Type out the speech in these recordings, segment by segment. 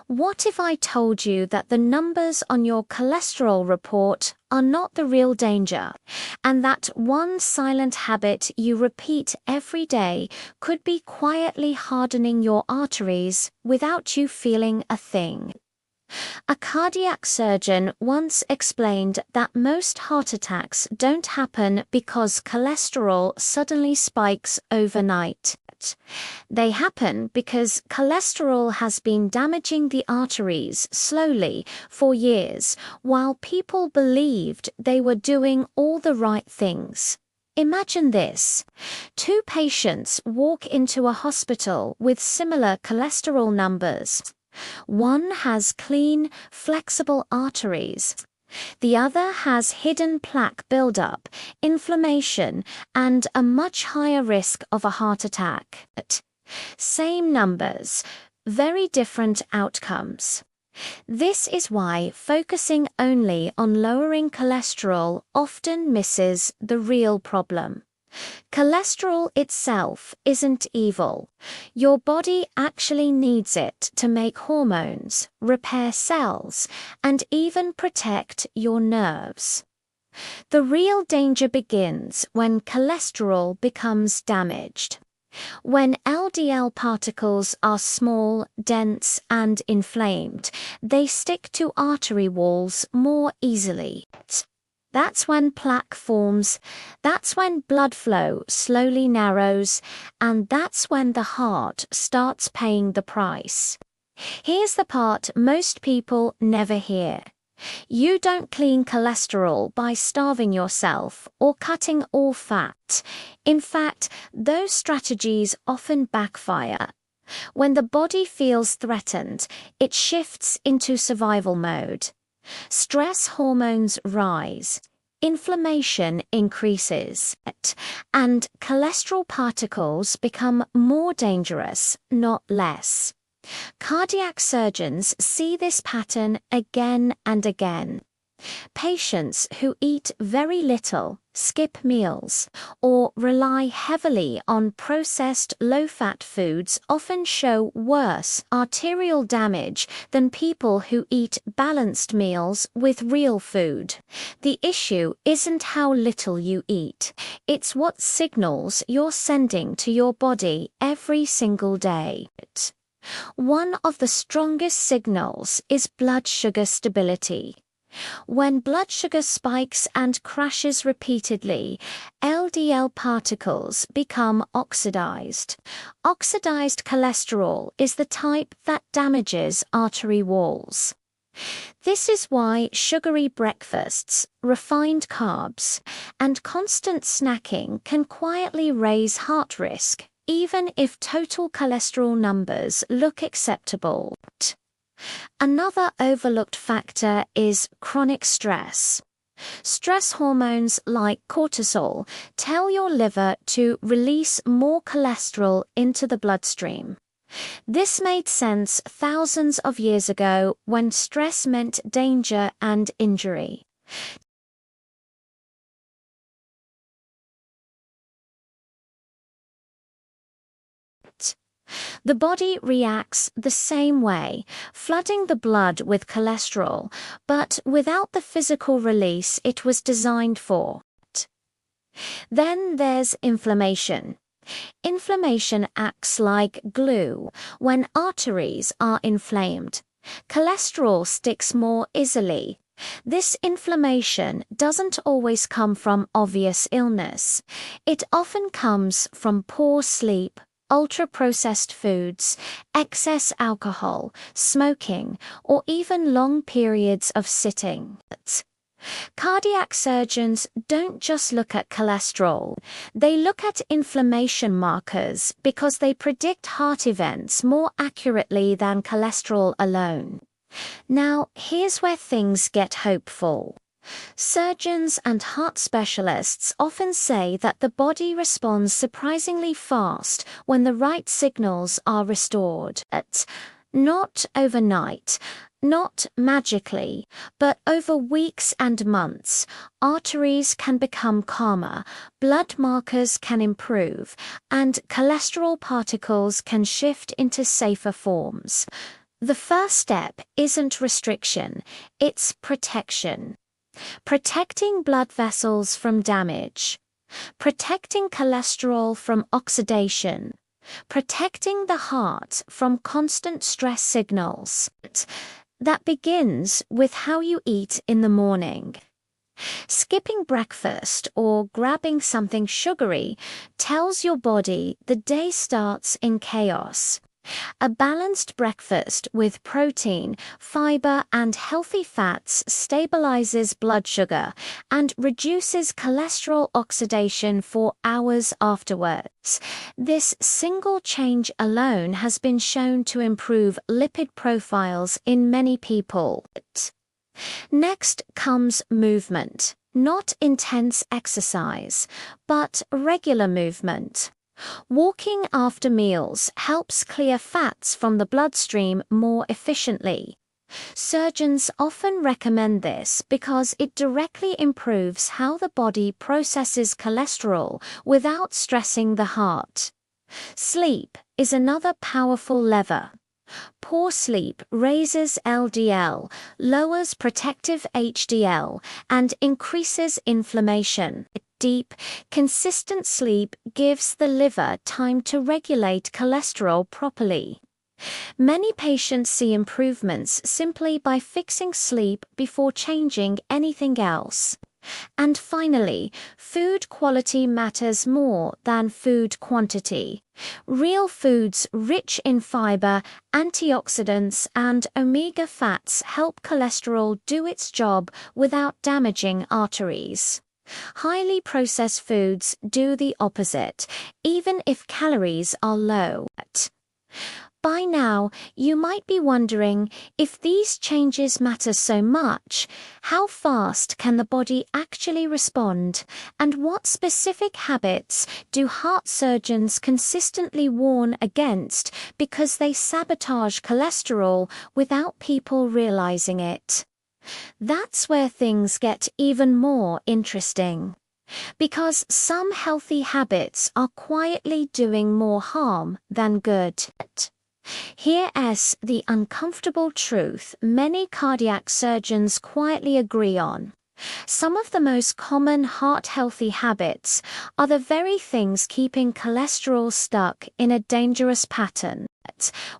What if I told you that the numbers on your cholesterol report are not the real danger, and that one silent habit you repeat every day could be quietly hardening your arteries without you feeling a thing? A cardiac surgeon once explained that most heart attacks don't happen because cholesterol suddenly spikes overnight. They happen because cholesterol has been damaging the arteries slowly for years, while people believed they were doing all the right things. Imagine this. Two patients walk into a hospital with similar cholesterol numbers. One has clean, flexible arteries. The other has hidden plaque buildup, inflammation, and a much higher risk of a heart attack. Same numbers, very different outcomes. This is why focusing only on lowering cholesterol often misses the real problem. Cholesterol itself isn't evil. Your body actually needs it to make hormones, repair cells, and even protect your nerves. The real danger begins when cholesterol becomes damaged. When LDL particles are small, dense, and inflamed, they stick to artery walls more easily. That's when plaque forms, that's when blood flow slowly narrows, and that's when the heart starts paying the price. Here's the part most people never hear. You don't clean cholesterol by starving yourself or cutting all fat. In fact, those strategies often backfire. When the body feels threatened, it shifts into survival mode. Stress hormones rise, inflammation increases, and cholesterol particles become more dangerous, not less. Cardiac surgeons see this pattern again and again. Patients who eat very little, skip meals, or rely heavily on processed low-fat foods often show worse arterial damage than people who eat balanced meals with real food. The issue isn't how little you eat, it's what signals you're sending to your body every single day. One of the strongest signals is blood sugar stability. When blood sugar spikes and crashes repeatedly, LDL particles become oxidized. Oxidized cholesterol is the type that damages artery walls. This is why sugary breakfasts, refined carbs, and constant snacking can quietly raise heart risk, even if total cholesterol numbers look acceptable. Another overlooked factor is chronic stress. Stress hormones like cortisol tell your liver to release more cholesterol into the bloodstream. This made sense thousands of years ago when stress meant danger and injury. The body reacts the same way, flooding the blood with cholesterol, but without the physical release it was designed for. Then there's inflammation. Inflammation acts like glue. When arteries are inflamed, cholesterol sticks more easily. This inflammation doesn't always come from obvious illness. It often comes from poor sleep, ultra-processed foods, excess alcohol, smoking, or even long periods of sitting. Cardiac surgeons don't just look at cholesterol, they look at inflammation markers because they predict heart events more accurately than cholesterol alone. Now, here's where things get hopeful. Surgeons and heart specialists often say that the body responds surprisingly fast when the right signals are restored. Not overnight, not magically, but over weeks and months, arteries can become calmer, blood markers can improve, and cholesterol particles can shift into safer forms. The first step isn't restriction, it's protection. Protecting blood vessels from damage. Protecting cholesterol from oxidation. Protecting the heart from constant stress signals. That begins with how you eat in the morning. Skipping breakfast or grabbing something sugary tells your body the day starts in chaos. A balanced breakfast with protein, fiber, and healthy fats stabilizes blood sugar and reduces cholesterol oxidation for hours afterwards. This single change alone has been shown to improve lipid profiles in many people. Next comes movement. Not intense exercise, but regular movement. Walking after meals helps clear fats from the bloodstream more efficiently. Surgeons often recommend this because it directly improves how the body processes cholesterol without stressing the heart. Sleep is another powerful lever. Poor sleep raises LDL, lowers protective HDL, and increases inflammation. Deep, consistent sleep gives the liver time to regulate cholesterol properly. Many patients see improvements simply by fixing sleep before changing anything else. And finally, food quality matters more than food quantity. Real foods rich in fiber, antioxidants, and omega fats help cholesterol do its job without damaging arteries. Highly processed foods do the opposite, even if calories are low. By now, you might be wondering, if these changes matter so much, how fast can the body actually respond, and what specific habits do heart surgeons consistently warn against because they sabotage cholesterol without people realizing it? That's where things get even more interesting. Because some healthy habits are quietly doing more harm than good. Here's the uncomfortable truth many cardiac surgeons quietly agree on. Some of the most common heart-healthy habits are the very things keeping cholesterol stuck in a dangerous pattern.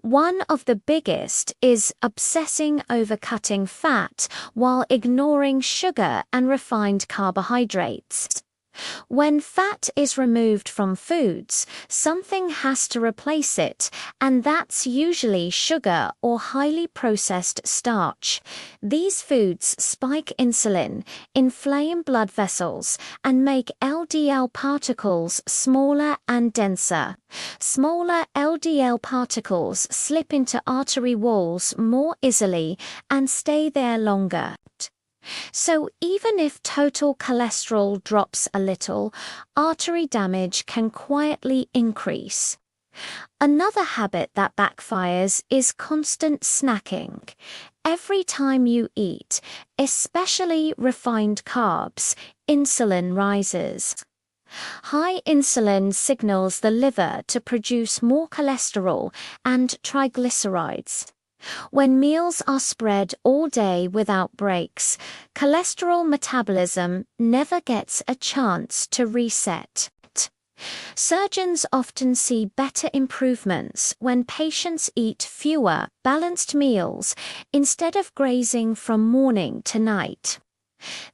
One of the biggest is obsessing over cutting fat while ignoring sugar and refined carbohydrates. When fat is removed from foods, something has to replace it, and that's usually sugar or highly processed starch. These foods spike insulin, inflame blood vessels, and make LDL particles smaller and denser. Smaller LDL particles slip into artery walls more easily and stay there longer. So even if total cholesterol drops a little, artery damage can quietly increase. Another habit that backfires is constant snacking. Every time you eat, especially refined carbs, insulin rises. High insulin signals the liver to produce more cholesterol and triglycerides. When meals are spread all day without breaks, cholesterol metabolism never gets a chance to reset. Surgeons often see better improvements when patients eat fewer, balanced meals instead of grazing from morning to night.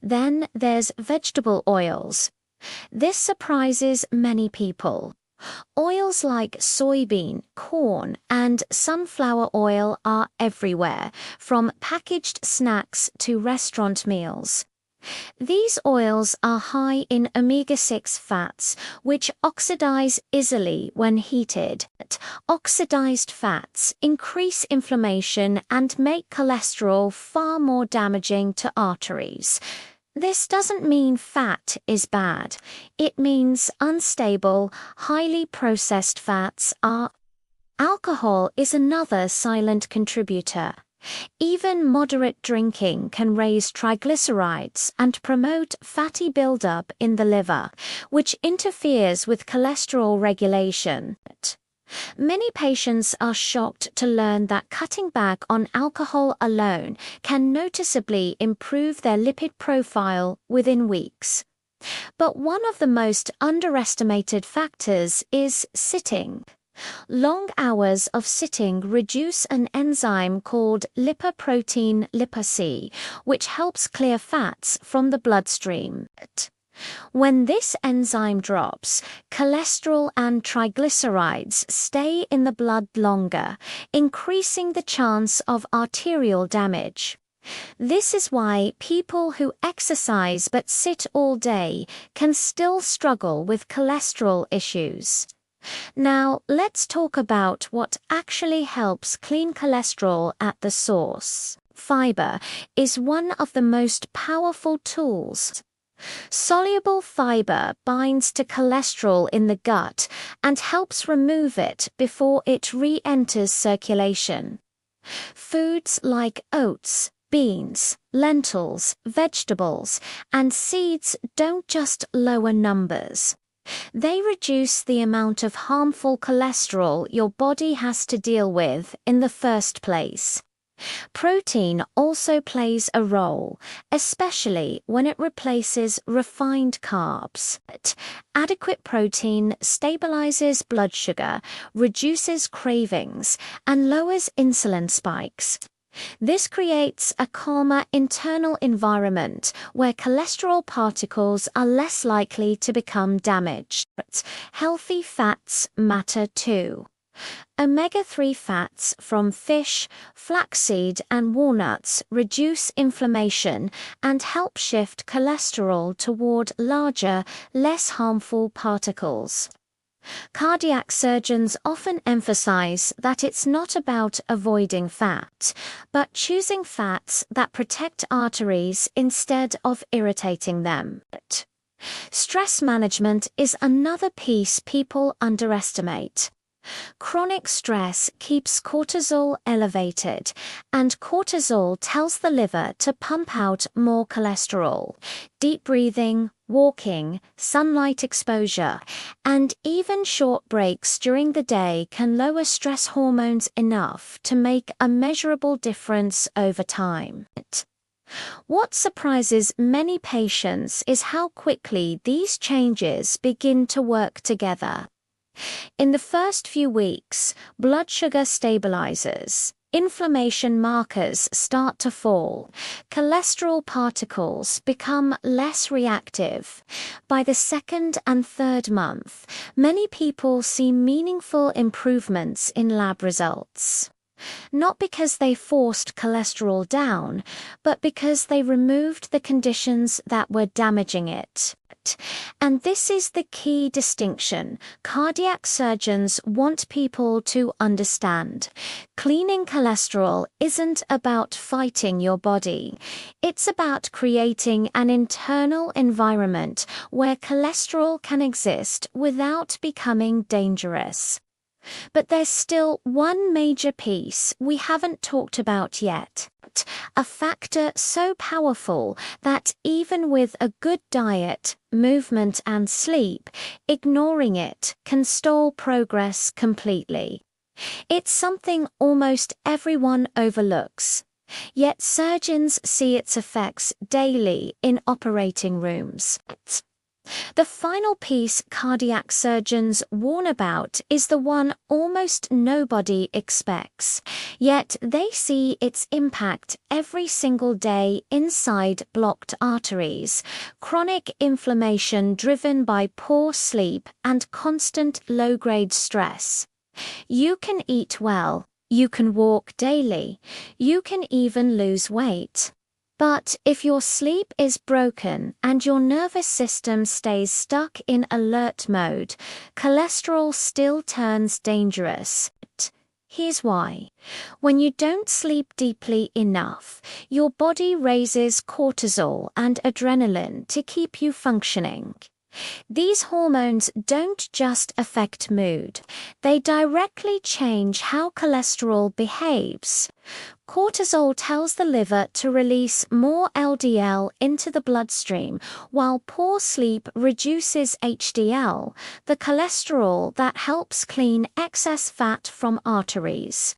Then there's vegetable oils. This surprises many people. Oils like soybean, corn, and sunflower oil are everywhere, from packaged snacks to restaurant meals. These oils are high in omega-6 fats, which oxidize easily when heated. Oxidized fats increase inflammation and make cholesterol far more damaging to arteries. This doesn't mean fat is bad. It means unstable, highly processed fats are. Alcohol is another silent contributor. Even moderate drinking can raise triglycerides and promote fatty buildup in the liver, which interferes with cholesterol regulation. Many patients are shocked to learn that cutting back on alcohol alone can noticeably improve their lipid profile within weeks. But one of the most underestimated factors is sitting. Long hours of sitting reduce an enzyme called lipoprotein lipase, which helps clear fats from the bloodstream. When this enzyme drops, cholesterol and triglycerides stay in the blood longer, increasing the chance of arterial damage. This is why people who exercise but sit all day can still struggle with cholesterol issues. Now, let's talk about what actually helps clean cholesterol at the source. Fiber is one of the most powerful tools. Soluble fiber binds to cholesterol in the gut and helps remove it before it re-enters circulation. Foods like oats, beans, lentils, vegetables, and seeds don't just lower numbers. They reduce the amount of harmful cholesterol your body has to deal with in the first place. Protein also plays a role, especially when it replaces refined carbs. Adequate protein stabilizes blood sugar, reduces cravings, and lowers insulin spikes. This creates a calmer internal environment where cholesterol particles are less likely to become damaged. Healthy fats matter too. Omega-3 fats from fish, flaxseed, and walnuts reduce inflammation and help shift cholesterol toward larger, less harmful particles. Cardiac surgeons often emphasize that it's not about avoiding fat, but choosing fats that protect arteries instead of irritating them. Stress management is another piece people underestimate. Chronic stress keeps cortisol elevated, and cortisol tells the liver to pump out more cholesterol. Deep breathing, walking, sunlight exposure, and even short breaks during the day can lower stress hormones enough to make a measurable difference over time. What surprises many patients is how quickly these changes begin to work together. In the first few weeks, blood sugar stabilizes, inflammation markers start to fall, cholesterol particles become less reactive. By the second and third month, many people see meaningful improvements in lab results. Not because they forced cholesterol down, but because they removed the conditions that were damaging it. And this is the key distinction cardiac surgeons want people to understand. Cleaning cholesterol isn't about fighting your body. It's about creating an internal environment where cholesterol can exist without becoming dangerous. But there's still one major piece we haven't talked about yet. A factor so powerful that even with a good diet, movement, and sleep, ignoring it can stall progress completely. It's something almost everyone overlooks. Yet surgeons see its effects daily in operating rooms. The final piece cardiac surgeons warn about is the one almost nobody expects, yet they see its impact every single day inside blocked arteries, chronic inflammation driven by poor sleep and constant low-grade stress. You can eat well, you can walk daily, you can even lose weight. But if your sleep is broken and your nervous system stays stuck in alert mode, cholesterol still turns dangerous. Here's why. When you don't sleep deeply enough, your body raises cortisol and adrenaline to keep you functioning. These hormones don't just affect mood, they directly change how cholesterol behaves. Cortisol tells the liver to release more LDL into the bloodstream, while poor sleep reduces HDL, the cholesterol that helps clean excess fat from arteries.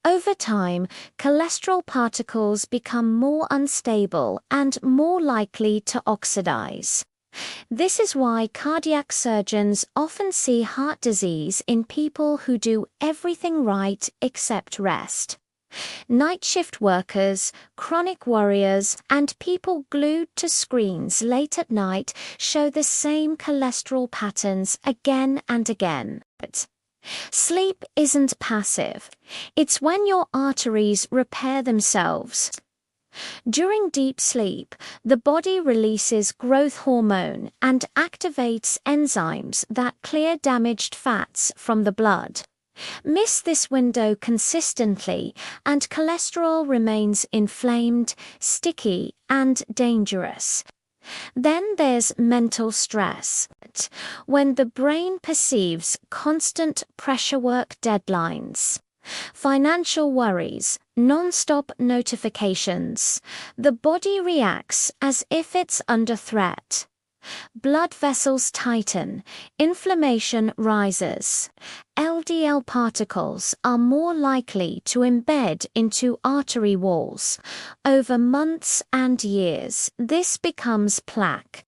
Over time, cholesterol particles become more unstable and more likely to oxidize. This is why cardiac surgeons often see heart disease in people who do everything right except rest. Night shift workers, chronic warriors, and people glued to screens late at night show the same cholesterol patterns again and again. Sleep isn't passive. It's when your arteries repair themselves. During deep sleep, the body releases growth hormone and activates enzymes that clear damaged fats from the blood. Miss this window consistently, and cholesterol remains inflamed, sticky, and dangerous. Then there's mental stress. When the brain perceives constant pressure work deadlines, financial worries, non-stop notifications, the body reacts as if it's under threat. Blood vessels tighten, inflammation rises. LDL particles are more likely to embed into artery walls. Over months and years, this becomes plaque.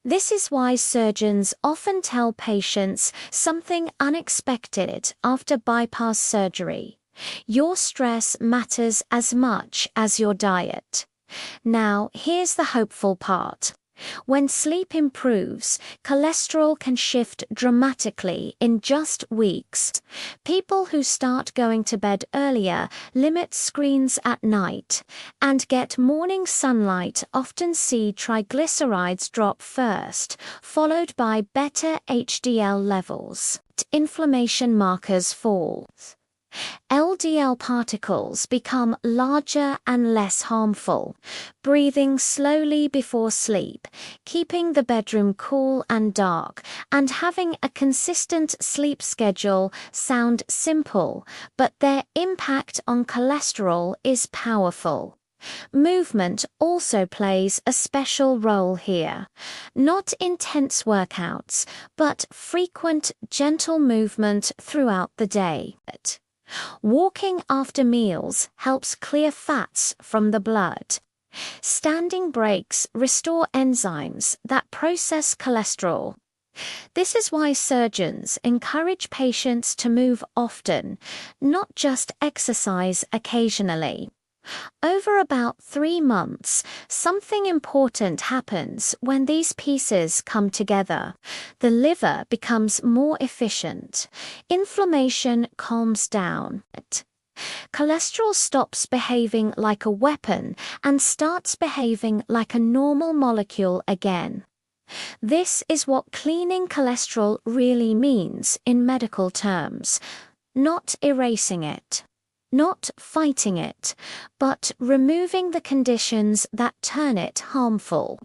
This is why surgeons often tell patients something unexpected after bypass surgery. Your stress matters as much as your diet. Now, here's the hopeful part. When sleep improves, cholesterol can shift dramatically in just weeks. People who start going to bed earlier, limit screens at night, and get morning sunlight often see triglycerides drop first, followed by better HDL levels. Inflammation markers fall. LDL particles become larger and less harmful. Breathing slowly before sleep, keeping the bedroom cool and dark, and having a consistent sleep schedule sound simple, but their impact on cholesterol is powerful. Movement also plays a special role here. Not intense workouts, but frequent, gentle movement throughout the day. Walking after meals helps clear fats from the blood. Standing breaks restore enzymes that process cholesterol. This is why surgeons encourage patients to move often, not just exercise occasionally. Over about 3 months, something important happens when these pieces come together. The liver becomes more efficient. Inflammation calms down. Cholesterol stops behaving like a weapon and starts behaving like a normal molecule again. This is what cleaning cholesterol really means in medical terms, not erasing it. Not fighting it, but removing the conditions that turn it harmful.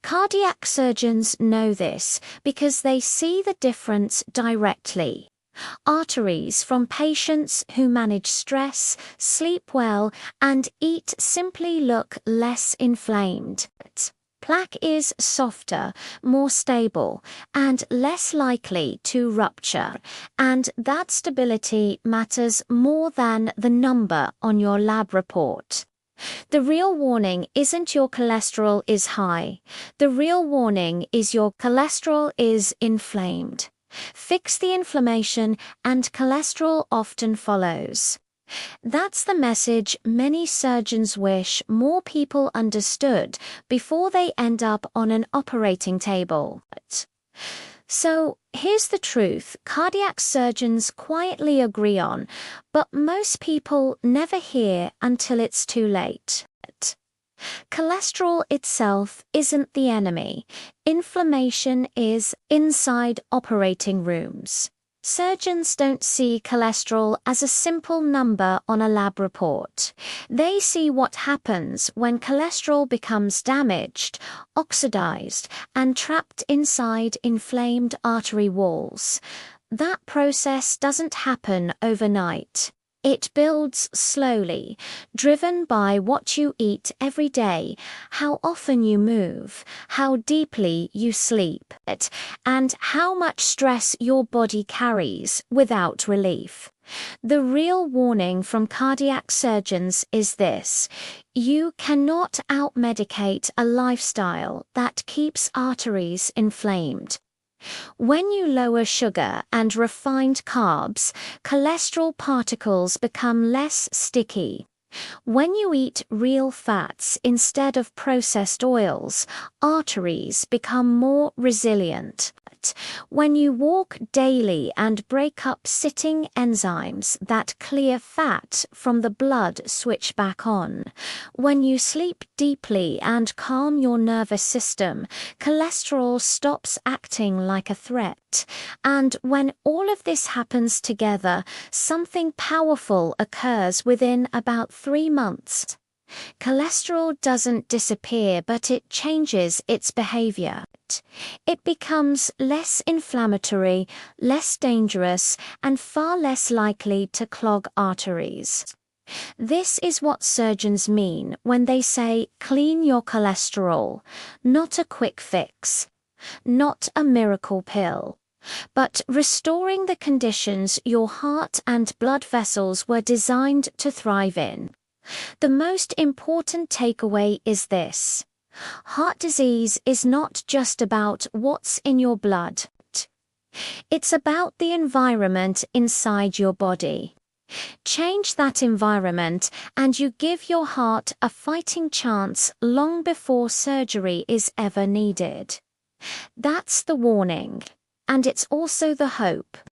Cardiac surgeons know this because they see the difference directly. Arteries from patients who manage stress, sleep well, and eat simply look less inflamed. Plaque is softer, more stable, and less likely to rupture, and that stability matters more than the number on your lab report. The real warning isn't your cholesterol is high. The real warning is your cholesterol is inflamed. Fix the inflammation, and cholesterol often follows. That's the message many surgeons wish more people understood before they end up on an operating table. So, here's the truth cardiac surgeons quietly agree on, but most people never hear until it's too late. Cholesterol itself isn't the enemy. Inflammation is inside operating rooms. Surgeons don't see cholesterol as a simple number on a lab report. They see what happens when cholesterol becomes damaged, oxidized, and trapped inside inflamed artery walls. That process doesn't happen overnight. It builds slowly, driven by what you eat every day, how often you move, how deeply you sleep, and how much stress your body carries without relief. The real warning from cardiac surgeons is this: you cannot outmedicate a lifestyle that keeps arteries inflamed. When you lower sugar and refined carbs, cholesterol particles become less sticky. When you eat real fats instead of processed oils, arteries become more resilient. When you walk daily and break up sitting enzymes that clear fat from the blood switch back on. When you sleep deeply and calm your nervous system, cholesterol stops acting like a threat. And when all of this happens together, something powerful occurs within about 3 months. Cholesterol doesn't disappear, but it changes its behavior. It becomes less inflammatory, less dangerous, and far less likely to clog arteries. This is what surgeons mean when they say clean your cholesterol, not a quick fix, not a miracle pill, but restoring the conditions your heart and blood vessels were designed to thrive in. The most important takeaway is this: heart disease is not just about what's in your blood. It's about the environment inside your body. Change that environment and you give your heart a fighting chance long before surgery is ever needed. That's the warning. And it's also the hope.